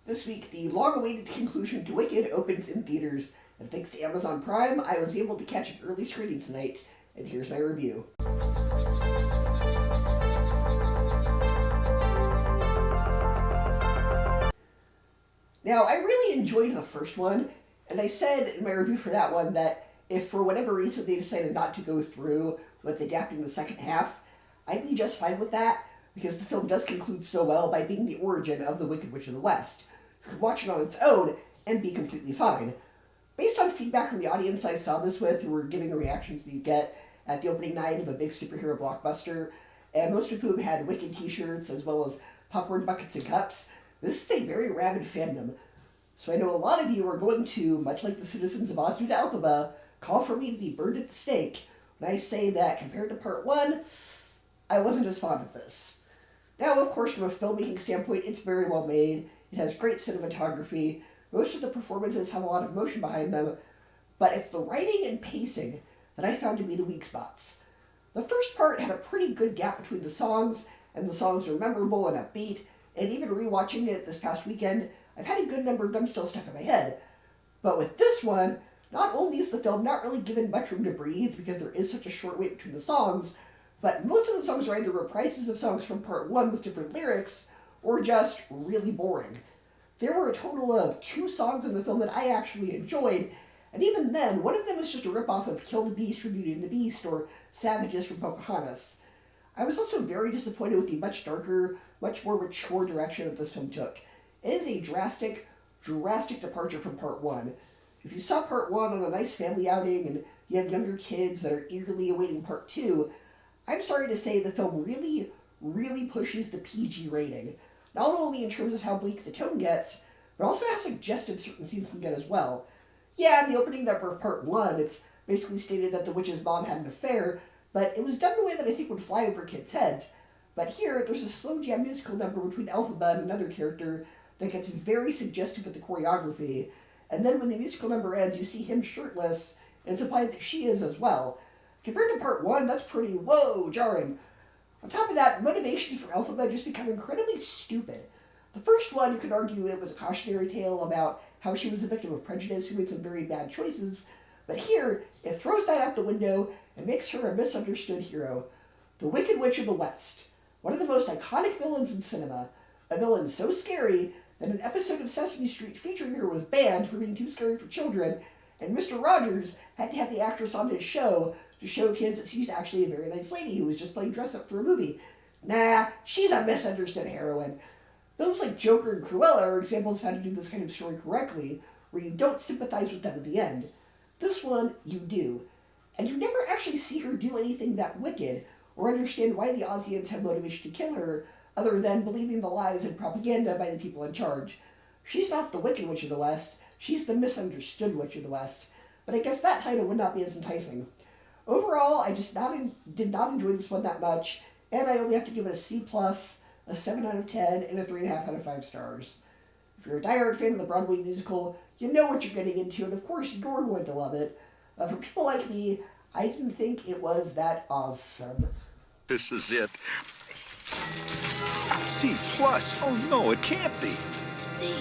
This week, the long-awaited conclusion to Wicked opens in theaters, and thanks to Amazon Prime, I was able to catch an early screening tonight, and here's my review. Now, I really enjoyed the first one, and I said in my review for that one that if for whatever reason they decided not to go through with adapting the second half, I'd be just fine with that, because the film does conclude so well by being the origin of the Wicked Witch of the West. You could watch it on its own and be completely fine. Based on feedback from the audience I saw this with, who were giving the reactions that you get at the opening night of a big superhero blockbuster, and most of whom had Wicked t-shirts as well as popcorn buckets and cups, this is a very rabid fandom. So I know a lot of you are going to, much like the citizens of Osnu to Alphaba, call for me to be burned at the stake when I say that compared to Part 1, I wasn't as fond of this. Now, of course, from a filmmaking standpoint, it's very well made. It has great cinematography. Most of the performances have a lot of emotion behind them, but it's the writing and pacing that I found to be the weak spots. The first part had a pretty good gap between the songs, and the songs were memorable and upbeat, and even rewatching it this past weekend, I've had a good number of them still stuck in my head. But with this one, not only is the film not really given much room to breathe because there is such a short wait between the songs, but most of the songs are either reprises of songs from Part 1 with different lyrics, or just really boring. There were a total of 2 songs in the film that I actually enjoyed, and even then, one of them was just a ripoff of Kill the Beast from Beauty and the Beast or Savages from Pocahontas. I was also very disappointed with the much darker, much more mature direction that this film took. It is a drastic departure from Part 1. If you saw Part 1 on a nice family outing and you have younger kids that are eagerly awaiting Part 2, I'm sorry to say the film really pushes the PG rating. Not only in terms of how bleak the tone gets, but also how suggestive certain scenes can get as well. Yeah, in the opening number of Part 1, it's basically stated that the witch's mom had an affair, but it was done in a way that I think would fly over kids' heads. But here, there's a slow jam musical number between Elphaba and another character that gets very suggestive with the choreography, and then when the musical number ends, you see him shirtless, and it's implied that she is as well. Compared to Part 1, that's pretty, jarring. On top of that, motivations for Elphaba just become incredibly stupid. The first one, you could argue it was a cautionary tale about how she was a victim of prejudice who made some very bad choices, but here, it throws that out the window and makes her a misunderstood hero. The Wicked Witch of the West, one of the most iconic villains in cinema, a villain so scary that an episode of Sesame Street featuring her was banned for being too scary for children, and Mr. Rogers had to have the actress on his show to show kids that she's actually a very nice lady who was just playing dress-up for a movie. Nah, she's a misunderstood heroine. Films like Joker and Cruella are examples of how to do this kind of story correctly, where you don't sympathize with them at the end. This one, you do. And you never actually see her do anything that wicked, or understand why the Ozians have motivation to kill her, other than believing the lies and propaganda by the people in charge. She's not the Wicked Witch of the West, she's the misunderstood Witch of the West. But I guess that title would not be as enticing. Overall, I just did not enjoy this one that much, and I only have to give it a C+, a 7 out of 10, and a 3.5 out of 5 stars. If you're a diehard fan of the Broadway musical, you know what you're getting into, and of course you're going to love it. For people like me, I didn't think it was that awesome. This is it. C+. Oh no, it can't be. C+?